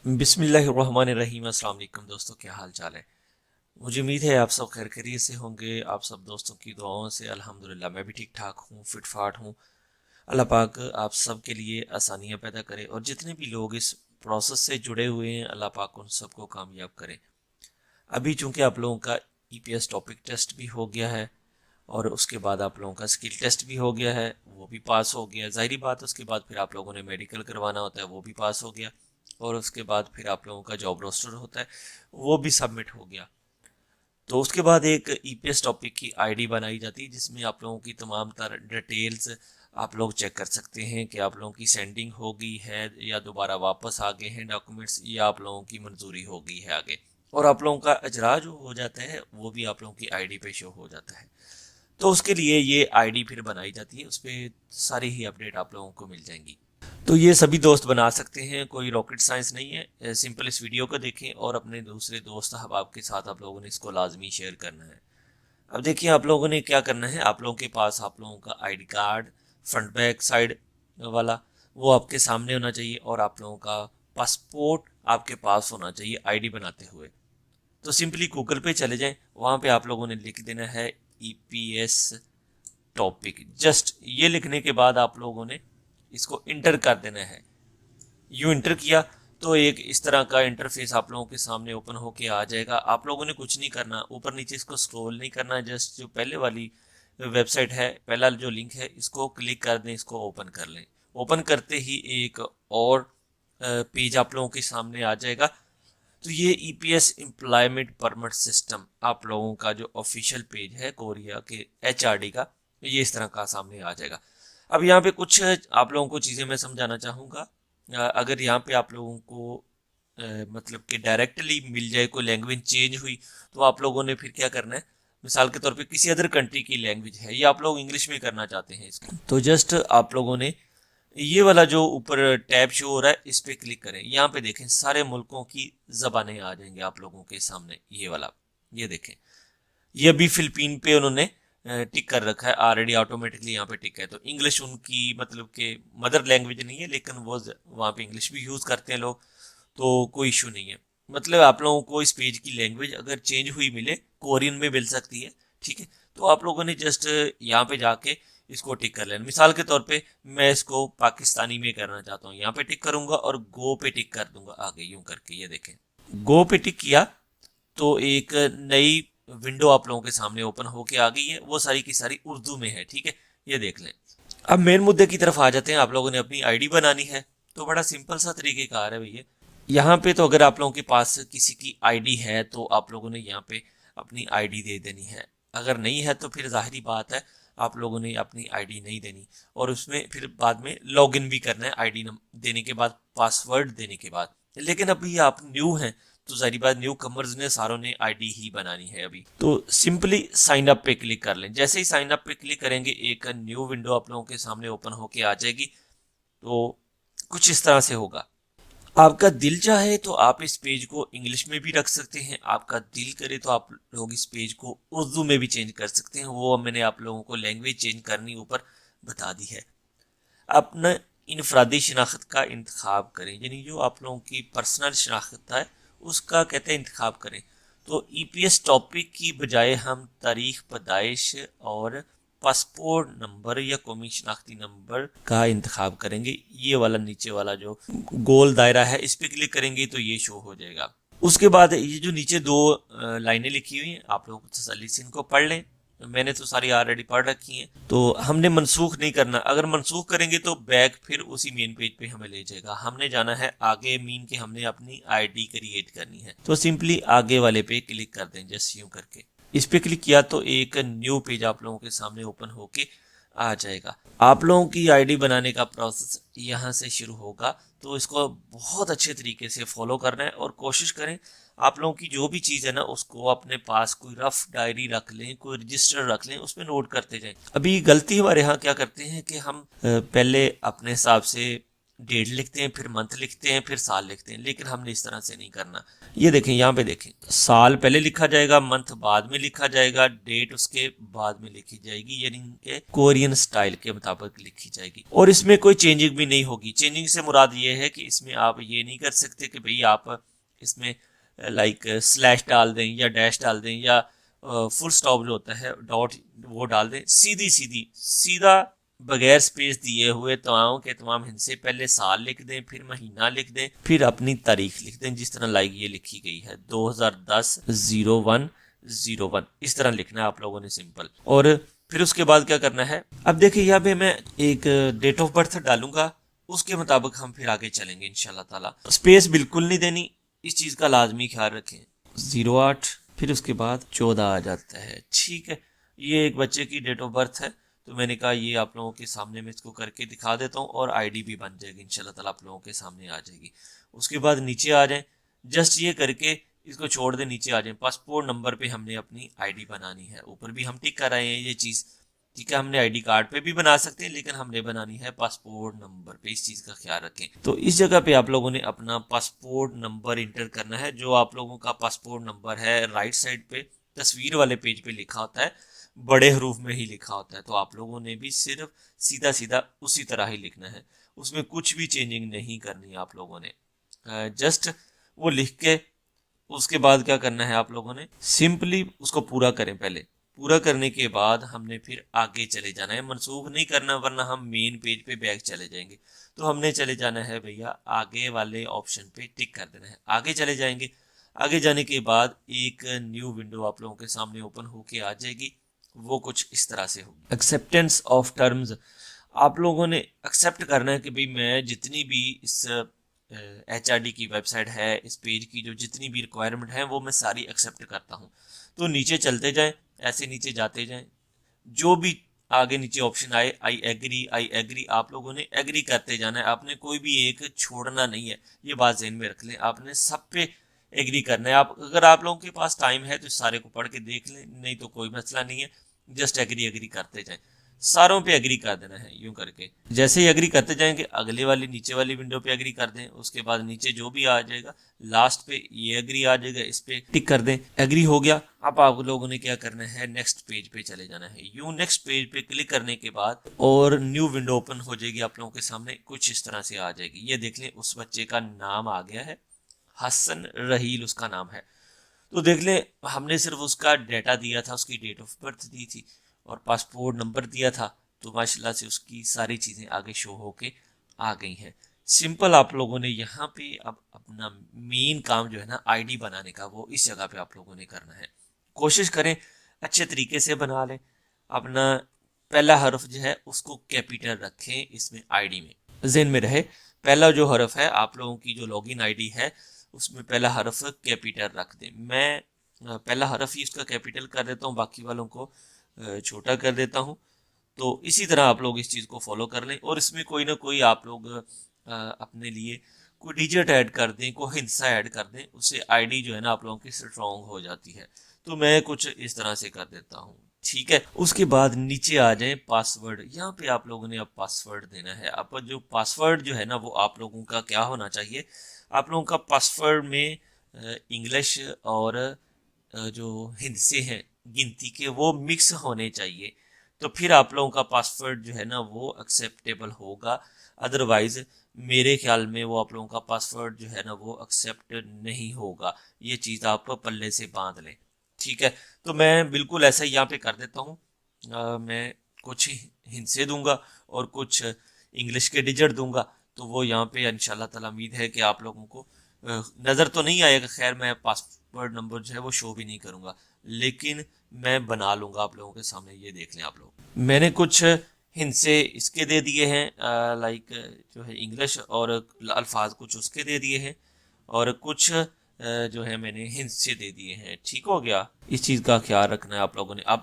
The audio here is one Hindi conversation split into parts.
बिस्मिल्लाहिर्रहमानिर्रहीम। अस्सलाम वालेकुम दोस्तों, क्या हाल चाल है। मुझे उम्मीद है आप सब खैर खैरियत से होंगे। आप सब दोस्तों की दुआओं से अल्हम्दुलिल्लाह मैं भी ठीक ठाक हूँ, फिट फाट हूँ। अल्लाह पाक आप सब के लिए आसानियाँ पैदा करे और जितने भी लोग इस प्रोसेस से जुड़े हुए हैं अल्लाह पाक उन सबको कामयाब करे। अभी चूंकि आप लोगों का ईपीएस टॉपिक टेस्ट भी हो गया है और उसके बाद आप लोगों का स्किल टेस्ट भी हो गया है, वो भी पास हो गया। ज़ाहिरी बात, उसके बाद फिर आप लोगों ने मेडिकल करवाना होता है, वो भी पास हो गया। और उसके बाद फिर आप लोगों का जॉब रोस्टर होता है, वो भी सबमिट हो गया। तो उसके बाद एक ईपीएस टॉपिक की आईडी बनाई जाती है जिसमें आप लोगों की तमाम तर डिटेल्स आप लोग चेक कर सकते हैं कि आप लोगों की सेंडिंग हो गई है या दोबारा वापस आ गए हैं डॉक्यूमेंट्स, या आप लोगों की मंजूरी हो गई है आगे। और आप लोगों का अजरा जो हो जाता है वो भी आप लोगों की आईडी पे शो हो जाता है। तो उसके लिए ये आईडी फिर बनाई जाती है, उस पर सारी ही अपडेट आप लोगों को मिल जाएंगी। तो ये सभी दोस्त बना सकते हैं, कोई रॉकेट साइंस नहीं है। सिंपल इस वीडियो को देखें और अपने दूसरे दोस्त अहबाब के साथ आप लोगों ने इसको लाजमी शेयर करना है। अब देखिए आप लोगों ने क्या करना है। आप लोगों के पास आप लोगों का ID card front back side वाला वो आपके सामने होना चाहिए और आप लोगों का पासपोर्ट आपके पास होना चाहिए आईडी बनाते हुए। तो सिंपली गूगल पे चले जाएं, वहां पे आप लोगों ने लिख देना है ईपीएस टॉपिक। जस्ट ये लिखने के बाद आप लोगों ने इसको इंटर कर देना है। यूं इंटर किया तो एक इस तरह का इंटरफेस आप लोगों के सामने ओपन होके आ जाएगा। आप लोगों ने कुछ नहीं करना, ऊपर नीचे इसको स्क्रॉल नहीं करना। जस्ट जो पहले वाली वेबसाइट है, पहला जो लिंक है, इसको क्लिक कर दें, इसको ओपन कर लें। ओपन करते ही एक और पेज आप लोगों के सामने आ जाएगा। तो ये ईपीएस एम्प्लॉयमेंट परमिट सिस्टम आप लोगों का जो ऑफिशियल पेज है कोरिया के एचआरडी का, ये इस तरह का सामने आ जाएगा। अब यहाँ पे कुछ आप लोगों को चीज़ें मैं समझाना चाहूँगा। अगर यहाँ पे आप लोगों को मतलब कि डायरेक्टली मिल जाए कोई लैंग्वेज चेंज हुई, तो आप लोगों ने फिर क्या करना है। मिसाल के तौर पे किसी अदर कंट्री की लैंग्वेज है, ये आप लोग इंग्लिश में करना चाहते हैं इसको, तो जस्ट आप लोगों ने ये वाला जो ऊपर टैब शो हो रहा है इस पे क्लिक करें। यहाँ पे देखें सारे मुल्कों की जबानें आ जाएंगे आप लोगों के सामने। ये वाला, ये देखें, ये अभी फिलिपीन पे उन्होंने टिक कर रखा है ऑलरेडी, ऑटोमेटिकली यहाँ पे टिक है। तो इंग्लिश उनकी मतलब के मदर लैंग्वेज नहीं है, लेकिन वो वहाँ पे इंग्लिश भी यूज़ करते हैं लोग, तो कोई इशू नहीं है। मतलब आप लोगों को इस पेज की लैंग्वेज अगर चेंज हुई मिले, कोरियन में मिल सकती है, ठीक है। तो आप लोगों ने जस्ट यहाँ पे जाके इसको टिक कर लेना। मिसाल के तौर पे मैं इसको पाकिस्तानी में करना चाहता हूँ, यहाँ पे टिक करूंगा और गो पे टिक कर दूंगा आगे यूं करके। ये देखें, गो पे टिक किया तो एक नई विंडो आप लोगों के सामने ओपन होके आ गई है, वो सारी की सारी उर्दू में है, ठीक है। ये देख लें। अब मेन मुद्दे की तरफ आ जाते हैं। आप लोगों ने अपनी आईडी बनानी है, तो बड़ा सिंपल सा तरीकेकार है भैया। यहाँ पे तो अगर आप लोगों के पास किसी की आईडी है तो आप लोगों ने यहाँ पे अपनी आईडी दे देनी है। अगर नहीं है तो फिर जाहिर बात है आप लोगों ने अपनी आईडी नहीं देनी, और उसमें फिर बाद में लॉगिन भी करना है आईडी देने के बाद, पासवर्ड देने के बाद। लेकिन अभी आप न्यू हैं तो जाहिर बात न्यू कमर्स ने सारों ने आईडी ही बनानी है अभी। तो सिंपली साइन अप पे क्लिक कर लें। जैसे ही साइन अप पे क्लिक करेंगे एक न्यू विंडो आप लोगों के सामने ओपन होके आ जाएगी। तो कुछ इस तरह से होगा। आपका दिल चाहे तो आप इस पेज को इंग्लिश में भी रख सकते हैं, आपका दिल करे तो आप लोग इस पेज को उर्दू में भी चेंज कर सकते हैं। वो मैंने आप लोगों को लैंग्वेज चेंज करनी ऊपर बता दी है। अपना इनफरादी शनाख्त का इंतखाब करें, यानी जो आप लोगों की पर्सनल शनाख्त है उसका कहते हैं इंतखाब करें। तो ईपीएस टॉपिक की बजाय हम तारीख पैदाइश और पासपोर्ट नंबर या कौमी शनाख्ती नंबर का इंतखाब करेंगे। ये वाला नीचे वाला जो गोल दायरा है इस पे क्लिक करेंगे तो ये शो हो जाएगा। उसके बाद ये जो नीचे दो लाइनें लिखी हुई हैं आप लोग तसल्ली से इनको पढ़ लें। मैंने तो सारी ऑलरेडी पढ़ रखी हैं, तो हमने मनसूख नहीं करना। अगर मनसूख करेंगे तो बैक फिर उसी मेन पेज पे हमें ले जाएगा। हमने जाना है आगे, मीन के हमने अपनी आईडी क्रिएट करनी है। तो सिंपली आगे वाले पे क्लिक कर दें जैसे यूं करके। इस पे क्लिक किया तो एक न्यू पेज आप लोगों के सामने ओपन होके आ जाएगा। आप लोगों की आईडी बनाने का प्रोसेस यहाँ से शुरू होगा, तो इसको बहुत अच्छे तरीके से फॉलो करना है और कोशिश करें आप लोगों की जो भी चीज़ है ना उसको अपने पास कोई रफ डायरी रख लें, कोई रजिस्टर रख लें, उसमें नोट करते जाएं। अभी गलती हमारे यहाँ क्या करते हैं कि हम पहले अपने हिसाब से डेट लिखते हैं, फिर मंथ लिखते हैं, फिर साल लिखते हैं, लेकिन हमने इस तरह से नहीं करना। ये देखें, यहाँ पे देखें, साल पहले लिखा जाएगा, मंथ बाद में लिखा जाएगा, डेट उसके बाद में लिखी जाएगी, यानी कि कोरियन स्टाइल के मुताबिक लिखी जाएगी। और इसमें कोई चेंजिंग भी नहीं होगी। चेंजिंग से मुराद ये है कि इसमें आप ये नहीं कर सकते कि भाई आप इसमें लाइक स्लैश डाल दें या डैश डाल दें या फुल स्टॉप जो होता है डॉट वो डाल दें। सीधा बगैर स्पेस दिए हुए तमाम के तमाम हिस्से पहले साल लिख दें, फिर महीना लिख दें, फिर अपनी तारीख लिख दें, जिस तरह लाइक ये लिखी गई है 2010-01-01, इस तरह लिखना है आप लोगों ने सिंपल। और फिर उसके बाद क्या करना है, अब देखिए यहाँ पे मैं एक डेट ऑफ बर्थ डालूंगा, उसके मुताबिक हम फिर आगे चलेंगे इंशाल्लाह ताला। स्पेस बिल्कुल नहीं देनी, इस चीज का लाजमी ख्याल रखें। 08 फिर उसके बाद 14 आ जाता है, ठीक है। ये एक बच्चे की डेट ऑफ बर्थ है, तो मैंने कहा ये आप लोगों के सामने मैं इसको करके दिखा देता हूँ और आईडी भी बन जाएगी इंशाल्लाह ताला, आप लोगों के सामने आ जाएगी। उसके बाद नीचे आ जाएं, जस्ट ये करके इसको छोड़ दें, नीचे आ जाएं। पासपोर्ट नंबर पे हमने अपनी आईडी बनानी है, ऊपर भी हम टिक कर रहे हैं ये चीज़, ठीक है। हमने आईडी कार्ड पे भी बना सकते हैं, लेकिन हमने बनानी है पासपोर्ट नंबर पे, इस चीज़ का ख्याल रखें। तो इस जगह पे आप लोगों ने अपना पासपोर्ट नंबर इंटर करना है। जो आप लोगों का पासपोर्ट नंबर है राइट साइड पे तस्वीर वाले पेज पे लिखा होता है, बड़े हरूफ में ही लिखा होता है, तो आप लोगों ने भी सिर्फ सीधा सीधा उसी तरह ही लिखना है, उसमें कुछ भी चेंजिंग नहीं करनी है आप लोगों ने। जस्ट वो लिख के उसके बाद क्या करना है, आप लोगों ने सिंपली उसको पूरा करें। पहले पूरा करने के बाद हमने फिर आगे चले जाना है, मनसूख नहीं करना वरना हम मेन पेज पे बैक चले जाएंगे। तो हमने चले जाना है भैया आगे वाले ऑप्शन पे टिक कर देना है, आगे चले जाएंगे। आगे जाने के बाद एक न्यू विंडो आप लोगों के सामने ओपन होके आ जाएगी, वो कुछ इस तरह से होगी। एक्सेप्टेंस ऑफ टर्म्स, आप लोगों ने एक्सेप्ट करना है कि भाई मैं जितनी भी इस HRD की वेबसाइट है, इस पेज की जो जितनी भी रिक्वायरमेंट है वो मैं सारी एक्सेप्ट करता हूँ। तो नीचे चलते जाएं, ऐसे नीचे जाते जाएं, जो भी आगे नीचे ऑप्शन आए आई एग्री आप लोगों ने एग्री करते जाना है। आपने कोई भी एक छोड़ना नहीं है, ये बात ज़हन में रख लें, आपने सब पे एग्री करना है। आप अगर आप लोगों के पास टाइम है तो सारे को पढ़ के देख लें, नहीं तो कोई मसला नहीं है, जस्ट एग्री करते जाएं, सारों पे एग्री कर देना है। यूं करके जैसे ही एग्री करते जाएंगे अगले वाली नीचे वाली विंडो पे एग्री कर दें, उसके बाद नीचे जो भी आ जाएगा लास्ट पे ये एग्री आ जाएगा, इस पे टिक कर दें, एग्री हो गया। अब आप लोगों ने क्या करना है, नेक्स्ट पेज पे चले जाना है। यूं नेक्स्ट पेज पे क्लिक करने के बाद और न्यू विंडो ओपन हो जाएगी आप लोगों के सामने, कुछ इस तरह से आ जाएगी। ये देख लें उस बच्चे का नाम आ गया है, हसन रहील उसका नाम है। तो देख लें हमने सिर्फ उसका डेटा दिया था, उसकी डेट ऑफ बर्थ दी थी और पासपोर्ट नंबर दिया था, तो माशाल्लाह से उसकी सारी चीज़ें आगे शो होके आ गई हैं। सिंपल आप लोगों ने यहाँ पे अब अपना मेन काम जो है ना आईडी बनाने का, वो इस जगह पे आप लोगों ने करना है। कोशिश करें अच्छे तरीके से बना लें, अपना पहला हर्फ जो है उसको कैपिटल रखें इसमें आईडी में, ज़हन में रहे। पहला जो हर्फ है आप लोगों की जो लॉगिन आईडी है उसमें पहला हर्फ कैपिटल रख दें। मैं पहला हर्फ ही उसका कैपिटल कर देता हूँ, बाकी वालों को छोटा कर देता हूँ। तो इसी तरह आप लोग इस चीज़ को फॉलो कर लें और इसमें कोई ना कोई आप लोग अपने लिए कोई डिजिट ऐड कर दें, कोई हिंसा ऐड कर दें, उससे आईडी जो है ना आप लोगों की स्ट्रॉन्ग हो जाती है। तो मैं कुछ इस तरह से कर देता हूँ, ठीक है। उसके बाद नीचे आ जाए पासवर्ड, यहाँ पे आप लोगों ने अब पासवर्ड देना है। अब जो पासवर्ड जो है ना वो आप लोगों का क्या होना चाहिए, आप लोगों का पासवर्ड में इंग्लिश और जो हिंसे हैं गिनती के वो मिक्स होने चाहिए, तो फिर आप लोगों का पासवर्ड जो है ना वो एक्सेप्टेबल होगा। अदरवाइज मेरे ख्याल में वो आप लोगों का पासवर्ड जो है ना वो एक्सेप्ट नहीं होगा। ये चीज़ आप पल्ले से बांध लें, ठीक है। तो मैं बिल्कुल ऐसा ही यहाँ पे कर देता हूँ। मैं कुछ हिंसे दूंगा और कुछ इंग्लिश के डिजिट दूंगा, तो वो यहाँ पे इंशाल्लाह ताला उम्मीद है कि आप लोगों को नज़र तो नहीं आएगा। खैर मैं पासवर्ड नंबर जो है वो शो भी नहीं करूँगा, लेकिन मैं बना लूँगा आप लोगों के सामने। ये देख लें आप लोग, मैंने कुछ हिंसे इसके दे दिए हैं, लाइक जो है इंग्लिश और अल्फाज कुछ उसके दे दिए हैं और कुछ जो है मैंने हिंसे दे दिए हैं, ठीक हो गया। इस चीज़ का ख्याल रखना है आप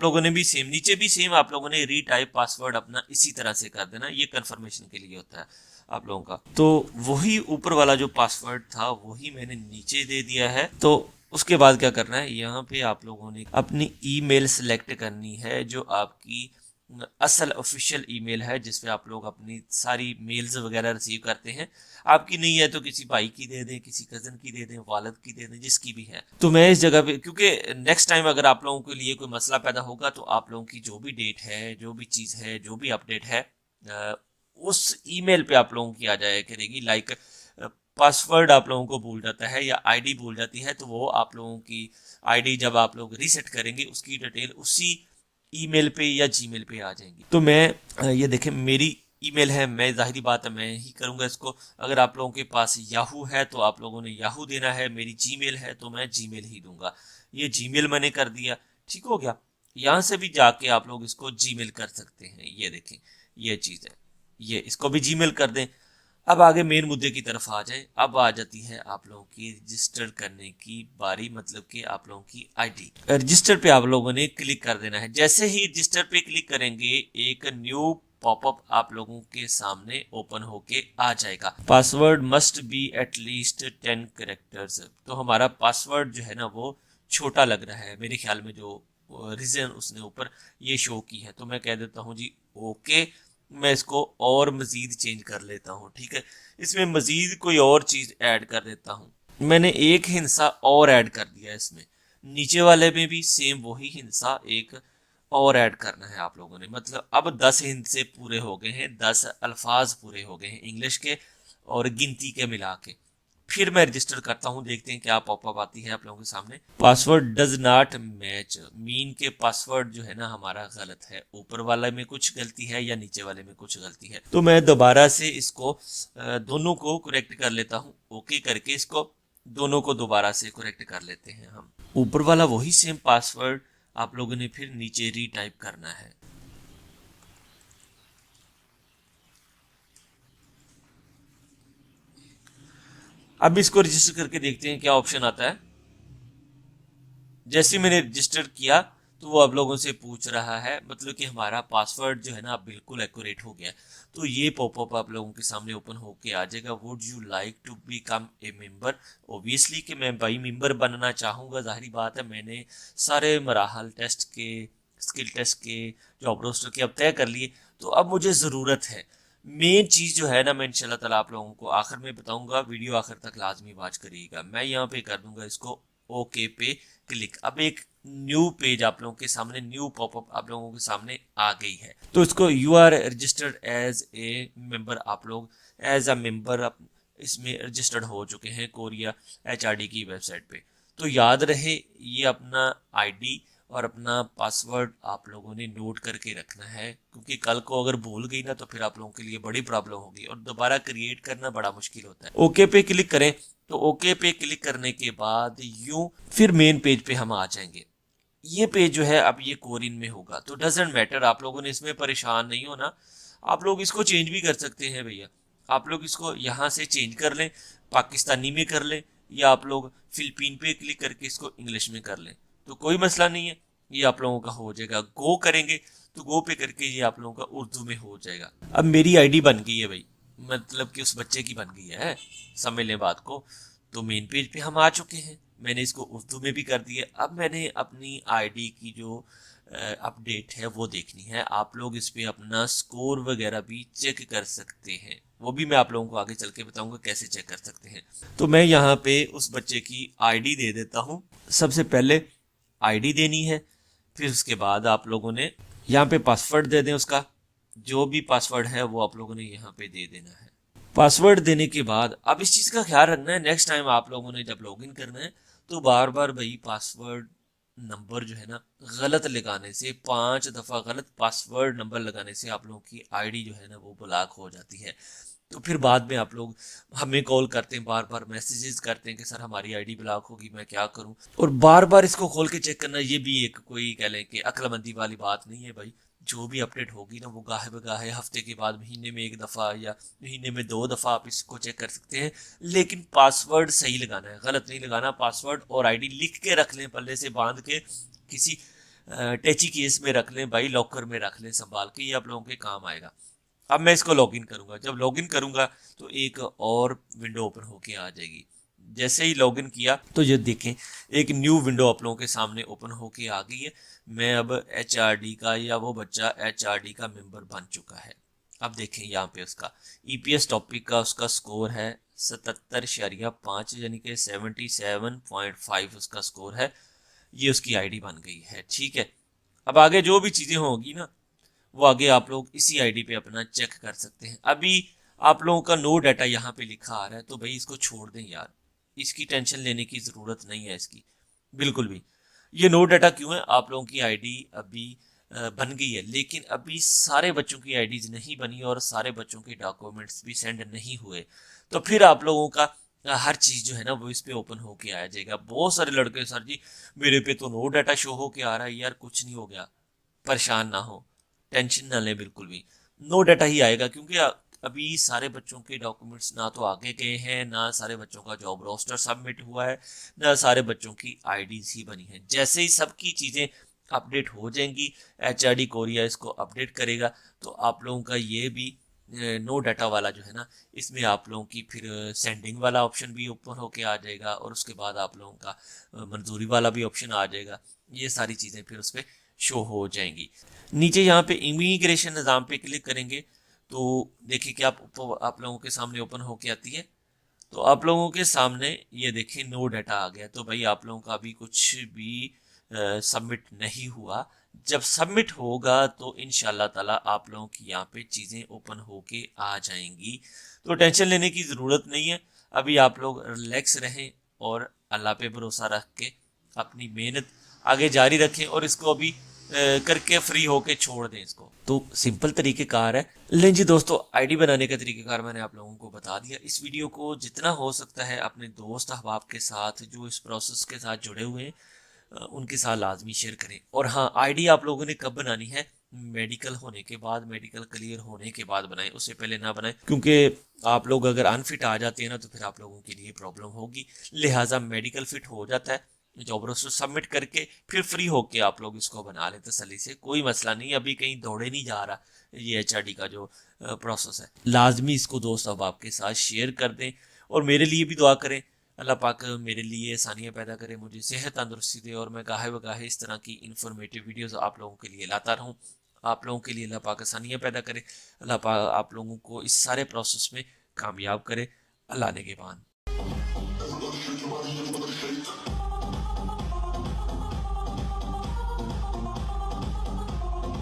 लोगों ने भी सेम, नीचे भी सेम आप लोगों ने रीटाइप पासवर्ड अपना इसी तरह से कर देना, ये कंफर्मेशन के लिए होता है आप लोगों का। तो वही ऊपर वाला जो पासवर्ड था वही मैंने नीचे दे दिया है। तो उसके बाद क्या करना है, यहाँ पे आप लोगों ने अपनी ईमेल सेलेक्ट करनी है जो आपकी असल ऑफिशियल ईमेल है जिसपे आप लोग अपनी सारी मेल्स वगैरह रिसीव करते हैं। आपकी नहीं है तो किसी भाई की दे दें, किसी कजन की दे दें, वालिद की दे दें, जिसकी भी है। तो मैं इस जगह पे, क्योंकि नेक्स्ट टाइम अगर आप लोगों के लिए कोई मसला पैदा होगा तो आप लोगों की जो भी डेट है, जो भी चीज़ है, जो भी अपडेट है, अ, उस ईमेल पे आप लोगों की आ जाया करेगी। लाइक पासवर्ड आप लोगों को भूल जाता है या आईडी भूल जाती है, तो वो आप लोगों की आईडी जब आप लोग रीसेट करेंगे उसकी डिटेल उसी ईमेल पे या जीमेल पे आ जाएंगी। तो मैं ये देखें, मेरी ईमेल है, मैं जाहिर बात है मैं ही करूंगा इसको। अगर आप लोगों के पास याहू है तो आप लोगों ने याहू देना है, मेरी जीमेल है तो मैं जीमेल ही दूंगा। ये जीमेल मैंने कर दिया, ठीक हो गया। यहाँ से भी जाके आप लोग इसको जीमेल कर सकते हैं। ये देखें, ये चीज़ है, ये इसको भी जीमेल कर दें। अब आगे मेन मुद्दे की तरफ आ जाए। अब आ जाती है आप लोगों की रजिस्टर करने की बारी, मतलब कि आप लोगों की आईडी। रजिस्टर पे आप लोगों ने क्लिक कर देना है। जैसे ही रजिस्टर पे क्लिक करेंगे एक न्यू पॉपअप आप लोगों के सामने ओपन होके आ जाएगा। Password must be at least 10 characters. तो हमारा पासवर्ड जो है ना वो छोटा लग रहा है मेरे ख्याल में, जो रीजन उसने ऊपर ये शो की है। तो मैं कह देता हूँ जी ओके। मैं इसको और मज़ीद चेंज कर लेता हूँ, ठीक है। इसमें मज़ीद कोई और चीज़ ऐड कर देता हूँ। मैंने एक हिस्सा और ऐड कर दिया इसमें। नीचे वाले में भी सेम वही हिस्सा एक और ऐड करना है आप लोगों ने। मतलब अब 10 हिस्से पूरे हो गए हैं, 10 अल्फाज पूरे हो गए हैं इंग्लिश के और गिनती के मिला के। फिर मैं रजिस्टर करता हूँ, देखते हैं क्या पॉपअप आती है आप लोगों के सामने। Password does not match, mean के पासवर्ड जो है ना हमारा गलत है। ऊपर वाले में कुछ गलती है या नीचे वाले में कुछ गलती है। तो मैं दोबारा से इसको दोनों को करेक्ट कर लेता हूँ। ओके करके इसको दोनों को दोबारा से करेक्ट कर लेते हैं हम। ऊपर वाला वही सेम पासवर्ड आप लोगों ने फिर नीचे रीटाइप करना है। अब इसको रजिस्टर करके देखते हैं क्या ऑप्शन आता है। जैसे मैंने रजिस्टर किया तो वो आप लोगों से पूछ रहा है, मतलब कि हमारा पासवर्ड जो है ना बिल्कुल एक्यूरेट हो गया। तो ये पॉपअप आप लोगों के सामने ओपन होके आ जाएगा। Would you like to become a member. Obviously कि मैं भाई मेंबर बनना चाहूँगा, जाहिर बात है। मैंने सारे मराहल टेस्ट के, स्किल टेस्ट के, जॉब रोस्टर के अब तय कर लिए। तो अब मुझे ज़रूरत है, मेन चीज़ जो है ना, मैं इंशाल्लाह ताला आप लोगों को आखिर में बताऊंगा। वीडियो आखिर तक लाजमी वॉच करिएगा। मैं यहाँ पे कर दूंगा इसको ओके पे क्लिक। अब एक न्यू पेज आप लोगों के सामने, न्यू पॉपअप आप लोगों के सामने आ गई है। तो इसको you are registered as a member, आप लोग एज अ मेंबर इसमें रजिस्टर्ड हो चुके हैं कोरिया HRD की वेबसाइट पे। तो याद रहे ये अपना आईडी और अपना पासवर्ड आप लोगों ने नोट करके रखना है, क्योंकि कल को अगर भूल गई ना तो फिर आप लोगों के लिए बड़ी प्रॉब्लम होगी और दोबारा क्रिएट करना बड़ा मुश्किल होता है। ओके पे क्लिक करें। तो ओके पे क्लिक करने के बाद यूं फिर मेन पेज पे हम आ जाएंगे। ये पेज जो है अब ये कोरियन में होगा, तो डजेंट मैटर, आप लोगों ने इसमें परेशान नहीं होना। आप लोग इसको चेंज भी कर सकते हैं भैया। आप लोग इसको यहाँ से चेंज कर लें, पाकिस्तानी में कर लें, या आप लोग फिलिपीन पे क्लिक करके इसको इंग्लिश में कर लें, तो कोई मसला नहीं है। ये आप लोगों का हो जाएगा। गो करेंगे तो गो पे करके ये आप लोगों का उर्दू में हो जाएगा। अब मेरी आईडी बन गई है भाई, मतलब कि उस बच्चे की बन गई है, समझ लें बात को। तो मेन पेज पे हम आ चुके हैं। मैंने इसको उर्दू में भी कर दिया। अब मैंने अपनी आईडी की जो अपडेट है वो देखनी है। आप लोग इस पे अपना स्कोर वगैरह भी चेक कर सकते हैं, वो भी मैं आप लोगों को आगे चल के बताऊंगा कैसे चेक कर सकते हैं। तो मैं यहाँ पे उस बच्चे की आईडी दे देता हूँ। सबसे पहले आईडी देनी है, फिर उसके बाद आप लोगों ने यहाँ पे पासवर्ड दे दें। उसका जो भी पासवर्ड है वो आप लोगों ने यहाँ पे दे देना है। पासवर्ड देने के बाद अब इस चीज़ का ख्याल रखना है, नेक्स्ट टाइम आप लोगों ने जब लॉगिन करना है तो बार बार भाई पासवर्ड नंबर जो है ना गलत लगाने से, 5 दफ़ा गलत पासवर्ड नंबर लगाने से आप लोगों की आईडी जो है ना वो ब्लॉक हो जाती है। तो फिर बाद में आप लोग हमें कॉल करते हैं, बार बार मैसेजेस करते हैं कि सर हमारी आईडी ब्लॉक होगी, मैं क्या करूं। और बार बार इसको खोल के चेक करना, ये भी एक कोई कह लें कि अक्लमंदी वाली बात नहीं है भाई। जो भी अपडेट होगी ना वो गाहे बगाहे हफ्ते के बाद, महीने में 1 दफ़ा या महीने में 2 दफ़ा आप इसको चेक कर सकते हैं। लेकिन पासवर्ड सही लगाना है, गलत नहीं लगाना। पासवर्ड और आईडी लिख के रख लें, पल्ले से बांध के किसी टैची केस में रख लें भाई, लॉकर में रख लें संभाल के, ये आप लोगों के काम आएगा। अब मैं इसको लॉगिन करूंगा। जब लॉगिन करूंगा तो एक और विंडो ओपन होके आ जाएगी। जैसे ही लॉगिन किया तो ये देखें एक न्यू विंडो आप लोगों के सामने ओपन होके आ गई है। मैं अब HRD का या वो बच्चा HRD का मेंबर बन चुका है। अब देखें यहाँ पे उसका EPS टॉपिक का उसका स्कोर है 77.5 यानी कि 77.5 उसका स्कोर है। ये उसकी आईडी बन गई है। ठीक है, अब आगे जो भी चीज़ें होंगी ना वो आगे आप लोग इसी आईडी पे अपना चेक कर सकते हैं। अभी आप लोगों का नो डाटा यहाँ पे लिखा आ रहा है तो भाई इसको छोड़ दें यार, इसकी टेंशन लेने की ज़रूरत नहीं है इसकी बिल्कुल भी। ये नो डाटा क्यों है, आप लोगों की आईडी अभी बन गई है लेकिन अभी सारे बच्चों की आईडीज नहीं बनी और सारे बच्चों के डॉक्यूमेंट्स भी सेंड नहीं हुए। तो फिर आप लोगों का हर चीज़ जो है ना वो इस पे ओपन होके आ जाएगा। बहुत सारे लड़के सर जी मेरे पे तो नो डाटा शो होके आ रहा है। यार कुछ नहीं हो गया, परेशान ना हो, टेंशन ना लें बिल्कुल भी, नो डाटा ही आएगा क्योंकि अभी सारे बच्चों के डॉक्यूमेंट्स ना तो आगे गए हैं, ना सारे बच्चों का जॉब रोस्टर सबमिट हुआ है, ना सारे बच्चों की आईडीज ही बनी है। जैसे ही सबकी चीज़ें अपडेट हो जाएंगी, HRD कोरिया इसको अपडेट करेगा तो आप लोगों का ये भी नो डाटा वाला जो है ना इसमें आप लोगों की फिर सेंडिंग वाला ऑप्शन भी ऊपर होके आ जाएगा और उसके बाद आप लोगों का मंजूरी वाला भी ऑप्शन आ जाएगा। ये सारी चीज़ें फिर उस पर शो हो जाएंगी। नीचे यहाँ पे इमिग्रेशन निज़ाम पे क्लिक करेंगे तो देखिए कि आप लोगों के सामने ओपन होके आती है। तो आप लोगों के सामने ये देखिए नो डाटा आ गया। तो भाई आप लोगों का अभी कुछ भी सबमिट नहीं हुआ। जब सबमिट होगा तो इंशाल्लाह ताला आप लोगों की यहाँ पे चीज़ें ओपन होके आ जाएंगी। तो टेंशन लेने की ज़रूरत नहीं है। अभी आप लोग रिलैक्स रहें और अल्लाह पे भरोसा रख के अपनी मेहनत आगे जारी रखें और इसको अभी करके फ्री होके छोड़ दें इसको। तो सिंपल तरीक़ेकार है। लें जी दोस्तों, आईडी बनाने का तरीक़ेकार मैंने आप लोगों को बता दिया। इस वीडियो को जितना हो सकता है अपने दोस्त अहबाब के साथ जो इस प्रोसेस के साथ जुड़े हुए हैं उनके साथ लाजमी शेयर करें। और हाँ, आईडी आप लोगों ने कब बनानी है, मेडिकल होने के बाद, मेडिकल क्लियर होने के बाद बनाएं, उससे पहले ना बनाएं क्योंकि आप लोग अगर अनफिट आ जाते हैं ना तो फिर आप लोगों के लिए प्रॉब्लम होगी। लिहाजा मेडिकल फिट हो जाता है, जॉब रोस्टर सबमिट करके फिर फ्री होके आप लोग इसको बना लें तसल्ली से, कोई मसला नहीं। अभी कहीं दौड़े नहीं जा रहा ये HRD का जो प्रोसेस है। लाजमी इसको दोस्त अब आपके साथ शेयर कर दें और मेरे लिए भी दुआ करें। अल्लाह पाक मेरे लिए आसानियाँ पैदा करे, मुझे सेहत तंदुरुस्ती दे और मैं गाहे बगाहे इस तरह की इन्फॉर्मेटिव वीडियोस आप लोगों के लिए लाता रहूँ। आप लोगों के लिए अल्लाह पाक आसानियाँ पैदा करे। अल्लाह पाक आप लोगों को इस सारे प्रोसेस में कामयाब करे। अल्लाह ने के बाद